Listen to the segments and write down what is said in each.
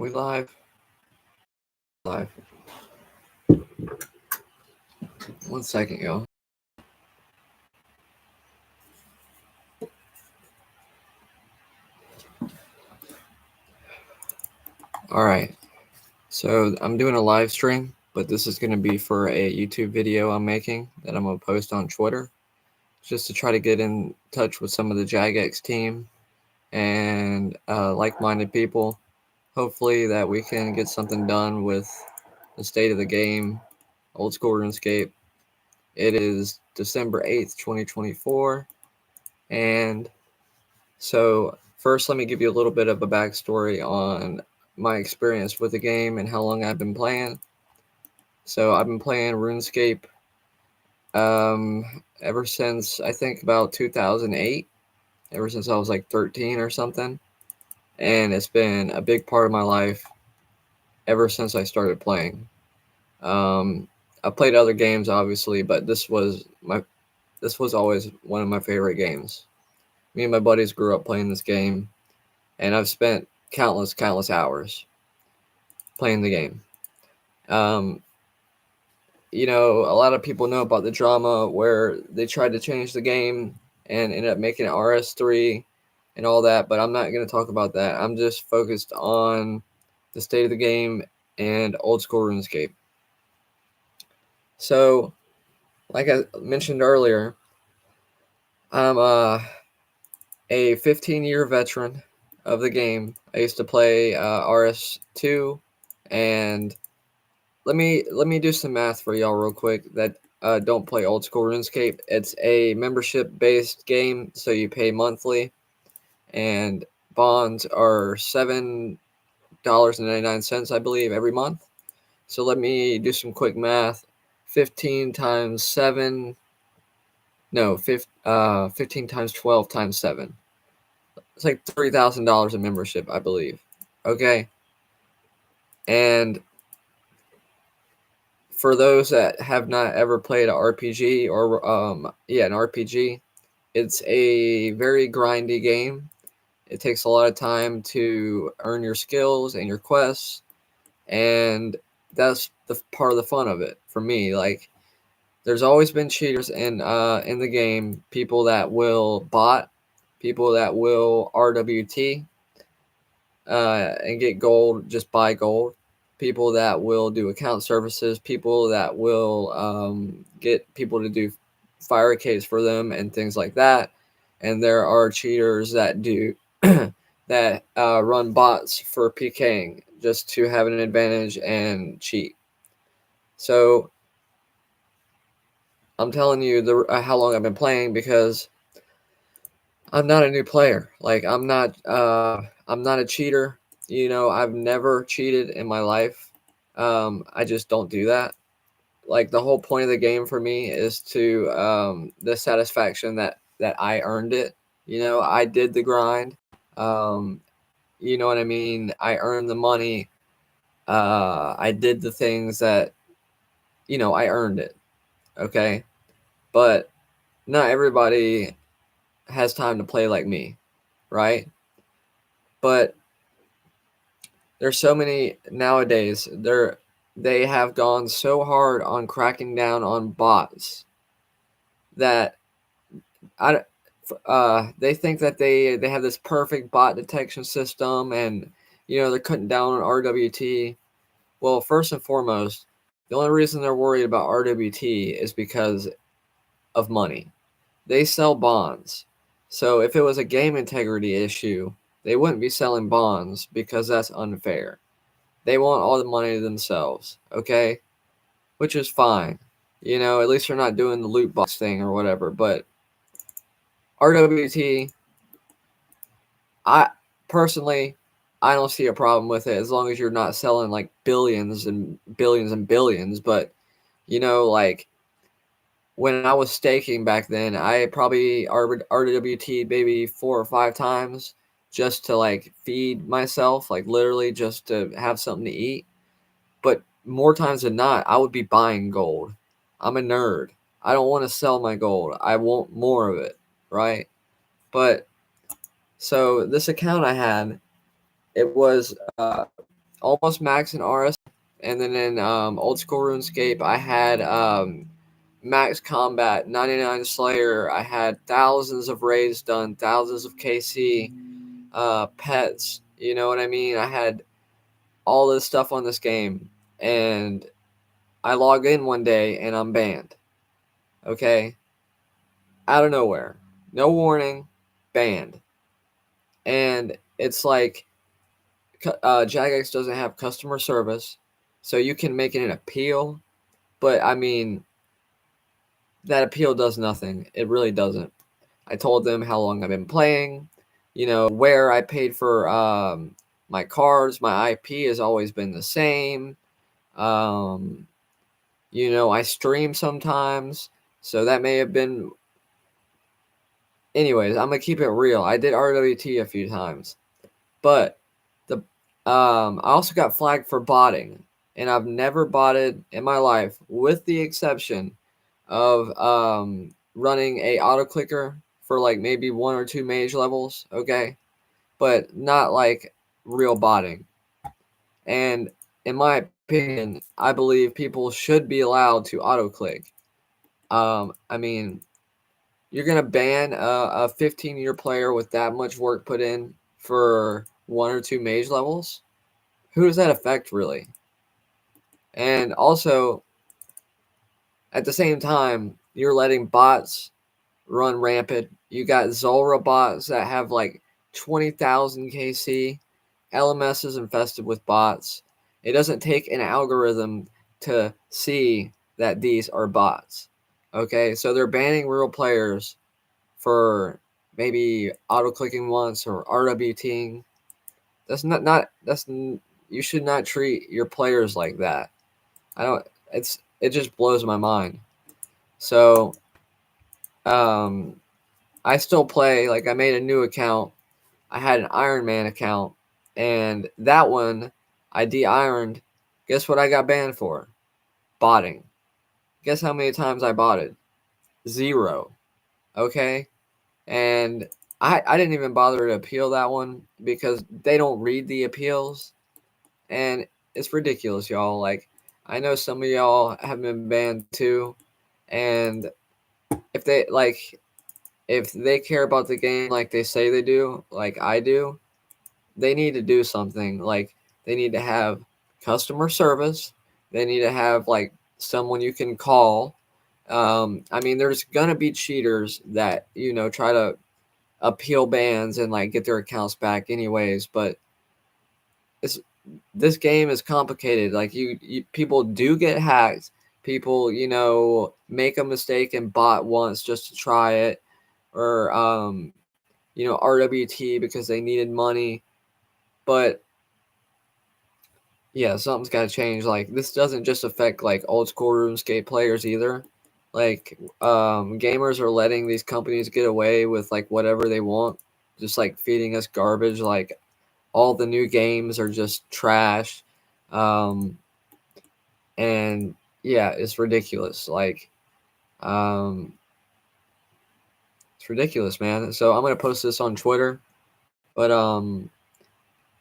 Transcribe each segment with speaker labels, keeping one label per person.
Speaker 1: We live? Live. 1 second, y'all. Alright. So I'm doing a live stream, but this is going to be for a YouTube video I'm making that I'm going to post on Twitter, just to try to get in touch with some of the jAGEX team and like-minded people. Hopefully that we can get something done with the state of the game, old school RuneScape. It is December 8th, 2024, and so first let me give you a little bit of a backstory on my experience with the game and how long I've been playing. So I've been playing RuneScape ever since I think about 2008, ever since I was like 13 or something, and it's been a big part of my life ever since I started playing. I played other games obviously, but this was always one of my favorite games. Me and my buddies grew up playing this game, and I've spent countless hours playing the game. You know, a lot of people know about the drama where they tried to change the game and ended up making it RS3 and all that, but I'm not going to talk about that. I'm just focused on the state of the game and old school RuneScape. So, like I mentioned earlier, I'm a 15-year veteran of the game. I used to play RS2, and let me do some math for y'all real quick that don't play old school RuneScape. It's a membership based game, so you pay monthly, and bonds are $7.99, I believe, every month. So let me do some quick math. 15 times 7, no, 15 times 12 times 7. It's like $3,000 in membership, I believe. Okay, and for those that have not ever played an RPG or an RPG, it's a very grindy game. It takes a lot of time to earn your skills and your quests, and that's the part of the fun of it for me. Like, there's always been cheaters in the game, people that will bot, people that will RWT and get gold, just buy gold, people that will do account services, people that will get people to do fire case for them and things like that. And there are cheaters that do that run bots for PKing just to have an advantage and cheat. So I'm telling you how long I've been playing, because I'm not a new player. Like, I'm not a cheater. You know, I've never cheated in my life. I just don't do that. Like, the whole point of the game for me is to the satisfaction that I earned it. You know, I did the grind. You know what I mean? I earned the money. I did the things that, you know, I earned it. Okay, but not everybody has time to play like me, right? But there's so many nowadays. They have gone so hard on cracking down on bots that they think that they have this perfect bot detection system, and you know, they're cutting down on RWT. Well, first and foremost, the only reason they're worried about RWT is because of money. They sell bonds. So if it was a game integrity issue, they wouldn't be selling bonds, because that's unfair. They want all the money to themselves, okay? Which is fine. You know, at least they're not doing the loot box thing or whatever. But RWT, I personally, I don't see a problem with it, as long as you're not selling like billions and billions and billions. But, you know, like, when I was staking back then, I probably RWT maybe 4 or 5 times just to like feed myself, like literally just to have something to eat. But more times than not, I would be buying gold. I'm a nerd. I don't want to sell my gold. I want more of it, right? But so this account I had, it was almost max in RS, and then in old school RuneScape, I had max combat, 99 Slayer. I had thousands of raids done, thousands of KC, pets. You know what I mean? I had all this stuff on this game, and I log in one day and I'm banned. Okay, out of nowhere, no warning, banned, and it's like jAGEX doesn't have customer service, so you can make it an appeal, but I mean, that appeal does nothing. It really doesn't. I told them how long I've been playing, where I paid for my cards. My IP has always been the same. I stream sometimes, so that may have been. Anyways, I'm gonna keep it real. I did RWT a few times, but I also got flagged for botting, and I've never botted in my life, with the exception of running a auto clicker for like maybe 1 or 2 mage levels, okay, but not like real botting. And in my opinion, I believe people should be allowed to auto click. I mean, you're gonna ban a 15-year player with that much work put in for 1 or 2 mage levels? Who does that affect, really? And also, at the same time, you're letting bots run rampant. You got Zulrah bots that have like 20,000 KC. LMS is infested with bots. It doesn't take an algorithm to see that these are bots. Okay, so they're banning real players for maybe auto clicking once or RWTing. That's not that's you should not treat your players like that. I don't. It just blows my mind. So, I still play. Like, I made a new account. I had an Iron Man account, and that one I de-ironed. Guess what I got banned for? Botting. Guess how many times I botted? 0. Okay, and I didn't even bother to appeal that one because they don't read the appeals, and it's ridiculous, y'all. Like, I know some of y'all have been banned too, and if they care about the game like they say they do, like I do, they need to do something. Like, they need to have customer service. They need to have like someone you can call. I mean, there's gonna be cheaters that try to appeal bans and like get their accounts back anyways, but it's this game is complicated. Like, people do get hacked. People, make a mistake and bot once just to try it, or RWT because they needed money. But yeah, something's got to change. Like, this doesn't just affect like old school RuneScape players either. Like, gamers are letting these companies get away with like whatever they want, just like feeding us garbage. Like, all the new games are just trash. And yeah, it's ridiculous. Like, it's ridiculous, man. So I'm gonna post this on Twitter, but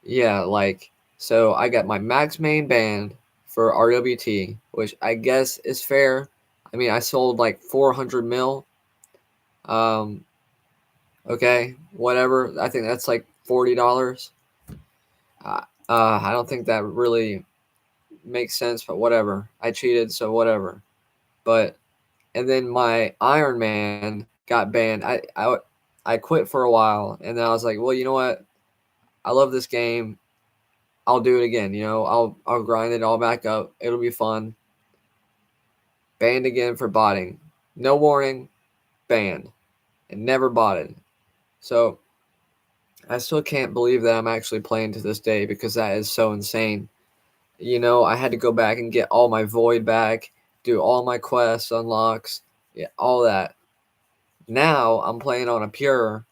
Speaker 1: yeah, like, so I got my max main banned for RWT, which I guess is fair. I mean, I sold like 400 mil. Um, okay, whatever. I think that's like $40. I don't think that really makes sense, but whatever. I cheated, so whatever. But and then my Iron Man got banned. I quit for a while, and then I was like, well, you know what? I love this game. I'll do it again. I'll grind it all back up. It'll be fun. Banned again for botting. No warning. Banned. And never botted. So I still can't believe that I'm actually playing to this day, because that is so insane. I had to go back and get all my void back, do all my quests, unlocks, yeah, all that. Now I'm playing on a pure,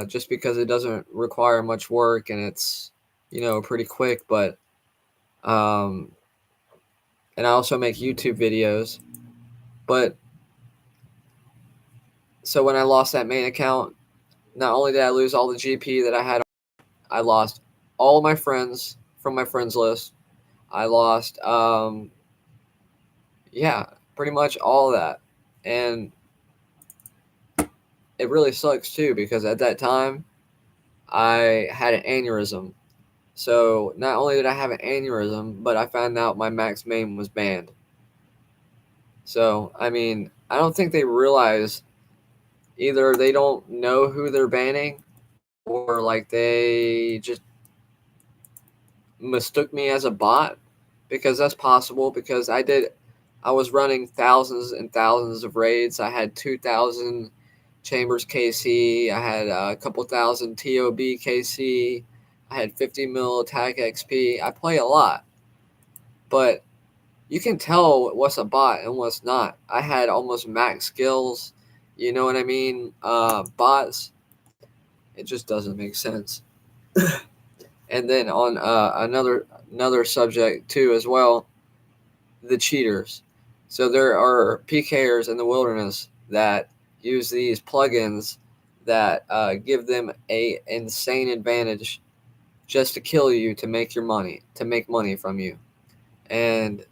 Speaker 1: just because it doesn't require much work and it's, pretty quick. But, and I also make YouTube videos. But so when I lost that main account, not only did I lose all the GP that I had, I lost all my friends. from my friends list. I lost, yeah, pretty much all of that. And it really sucks too, because at that time I had an aneurysm. So not only did I have an aneurysm, but I found out my max main was banned. So, I mean, I don't think they realize, either they don't know who they're banning, or like they just mistook me as a bot, because that's possible. Because I was running thousands and thousands of raids. I had 2,000 Chambers KC. I had a couple thousand TOB KC. I had 50 mil attack XP. I play a lot, but you can tell what's a bot and what's not. I had almost max skills. You know what I mean? Bots. It just doesn't make sense. And then on another subject too as well, the cheaters. So there are PKers in the wilderness that use these plugins that give them a insane advantage just to kill you, to make your money, to make money from you, and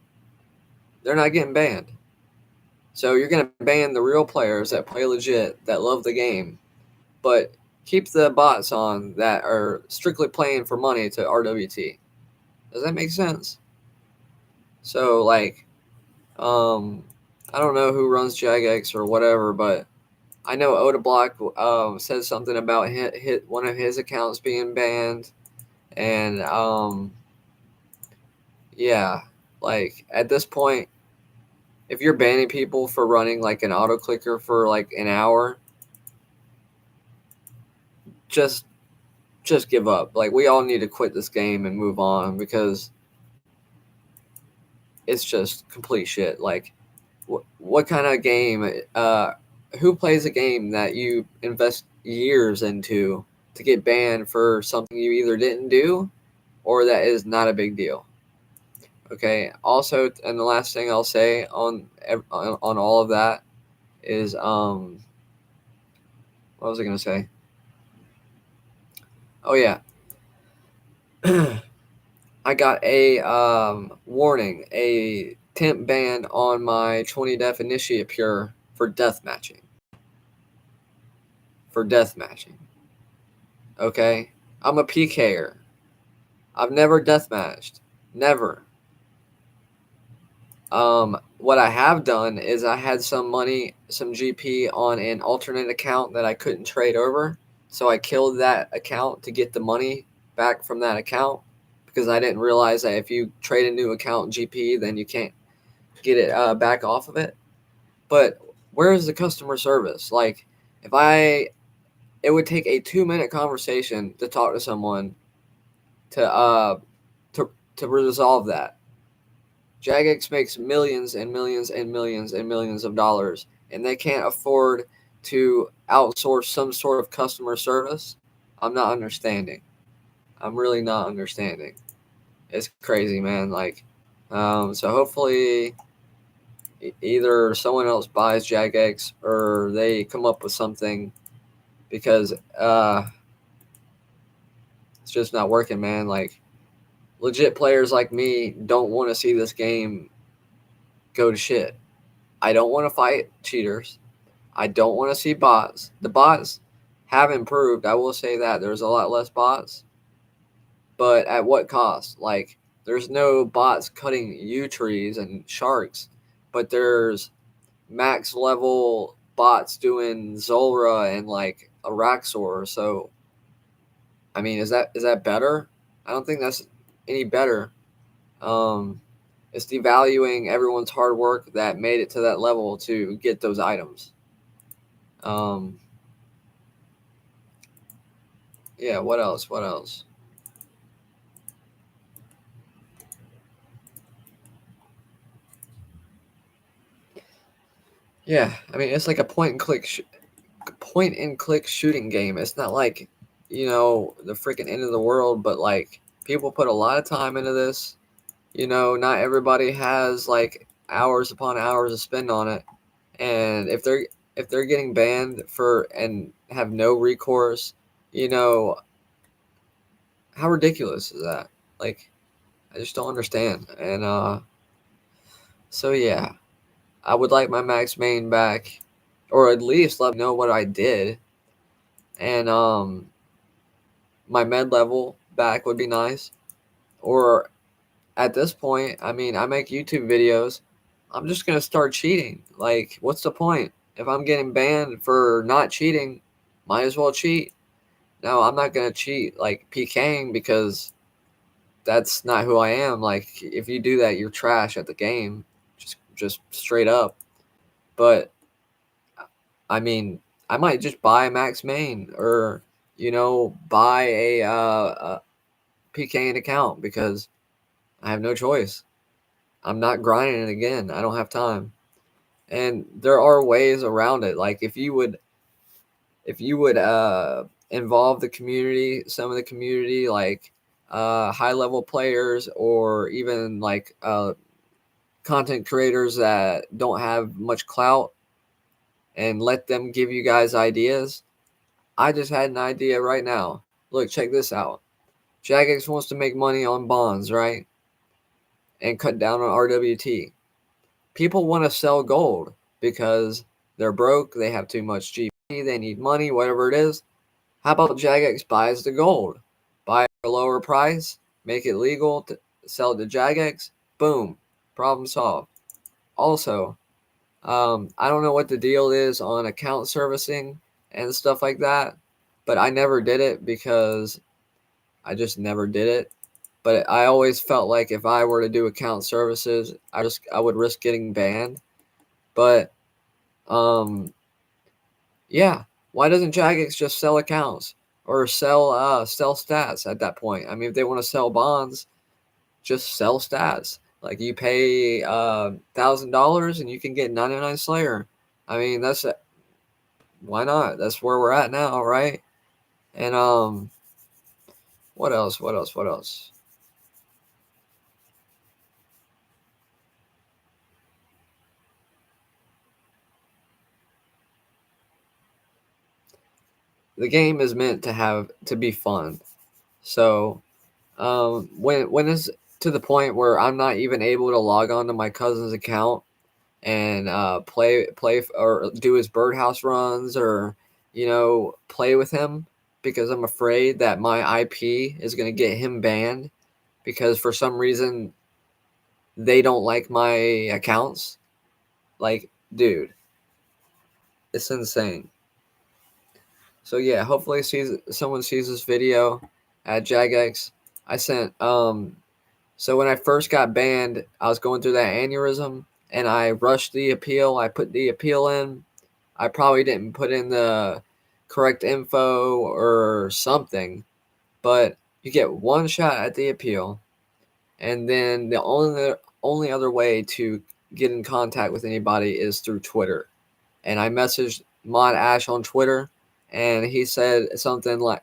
Speaker 1: they're not getting banned. So you're going to ban the real players that play legit, that love the game, but keep the bots on that are strictly playing for money to RWT. Does that make sense? So, like, I don't know who runs jAGEX or whatever, but I know Odablock said something about hit one of his accounts being banned, and yeah, like at this point, if you're banning people for running like an auto clicker for like an hour, just give up. Like, we all need to quit this game and move on, because it's just complete shit. Like, what kind of game? Who plays a game that you invest years into to get banned for something you either didn't do or that is not a big deal? Okay. Also, and the last thing I'll say on all of that is, what was I gonna say? Oh yeah. I got a warning, a temp ban on my 20 def initiate pure for death matching. Okay? I'm a PKer. I've never death matched. Never. What I have done is I had some money, some GP on an alternate account that I couldn't trade over. So I killed that account to get the money back from that account, because I didn't realize that if you trade a new account GP, then you can't get it back off of it. But where is the customer service? Like, it would take a 2-minute conversation to talk to someone to resolve that. jAGEX makes millions and millions and millions and millions of dollars, and they can't afford to outsource some sort of customer service. I'm not understanding. I'm really not understanding. It's crazy, man. Like, so hopefully either someone else buys jAGEX or they come up with something, because it's just not working, man. Like, legit players like me don't want to see this game go to shit. I don't want to fight cheaters. I don't want to see bots. The bots have improved. I will say that there's a lot less bots, but at what cost? Like, there's no bots cutting yew trees and sharks, but there's max level bots doing Zulra and like Araxor. So, I mean, is that better? I don't think that's any better. It's devaluing everyone's hard work that made it to that level to get those items. Yeah, what else? What else? Yeah, I mean, it's like a point and click shooting game. It's not like, the freaking end of the world, but like, people put a lot of time into this. Not everybody has like hours upon hours to spend on it. And if they're getting banned for and have no recourse, how ridiculous is that? Like, I just don't understand. And so yeah, I would like my max main back, or at least let me know what I did. And my med level back would be nice. Or at this point, I mean, I make YouTube videos. I'm just gonna start cheating. Like, what's the point? If I'm getting banned for not cheating, might as well cheat. No, I'm not gonna cheat like PKing because that's not who I am. Like, if you do that, you're trash at the game. Just straight up. But I mean, I might just buy a max main, or buy a PKing account because I have no choice. I'm not grinding it again. I don't have time. And there are ways around it. Like if you would involve the community, some of the community, like high level players, or even like content creators that don't have much clout, and let them give you guys ideas. I just had an idea right now. Look, check this out. jAGEX wants to make money on bonds, right? And cut down on RWT. People want to sell gold because they're broke, they have too much GP, they need money, whatever it is. How about jAGEX buys the gold? Buy at a lower price, make it legal to sell it to jAGEX, boom, problem solved. Also, I don't know what the deal is on account servicing and stuff like that, but I never did it because I just never did it. But I always felt like if I were to do account services, I would risk getting banned. But yeah, why doesn't jAGEX just sell accounts or sell stats at that point? I mean, if they want to sell bonds, just sell stats. Like you pay $1,000 and you can get 99 Slayer. I mean, why not? That's where we're at now, right? And what else? What else? What else? The game is meant to be fun. So when it's to the point where I'm not even able to log on to my cousin's account and play or do his birdhouse runs, or play with him, because I'm afraid that my IP is going to get him banned because for some reason they don't like my accounts. Like, dude, it's insane. So yeah, hopefully someone sees this video at jAGEX. I sent so when I first got banned, I was going through that aneurysm and I rushed the appeal. I put the appeal in. I probably didn't put in the correct info or something, but you get one shot at the appeal, and then the only other way to get in contact with anybody is through Twitter. And I messaged Mod Ash on Twitter, and he said something like,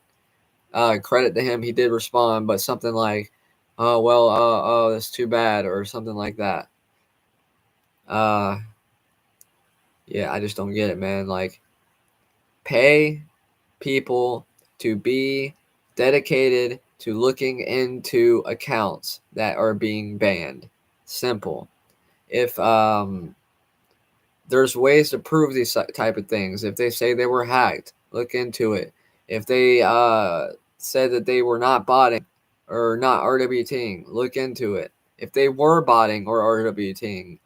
Speaker 1: credit to him, he did respond, but something like, "Oh well, oh that's too bad," or something like that. Uh, yeah, I just don't get it, man. Like, pay people to be dedicated to looking into accounts that are being banned. Simple. If there's ways to prove these type of things. If they say they were hacked, look into it. If they said that they were not botting or not RWTing, look into it. If they were botting or RWTing,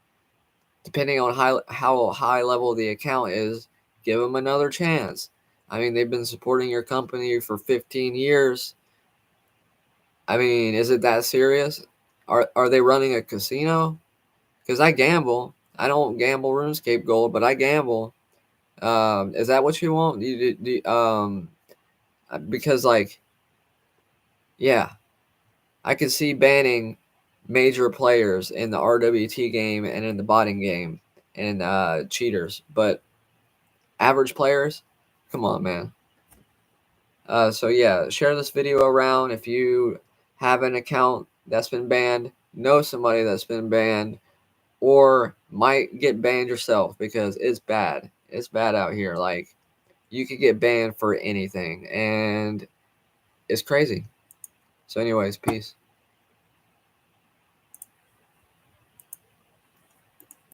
Speaker 1: depending on how high level the account is, give them another chance. I mean, they've been supporting your company for 15 years. I mean, is it that serious? Are they running a casino? Because I gamble. I don't gamble RuneScape Gold, but I gamble. Is that what you want? Because like, yeah, I could see banning major players in the RWT game and in the botting game and cheaters, but average players, come on, man. So yeah, share this video around if you have an account that's been banned, know somebody that's been banned, or might get banned yourself, because it's bad. It's bad out here. Like, you could get banned for anything, and it's crazy. So anyways, peace.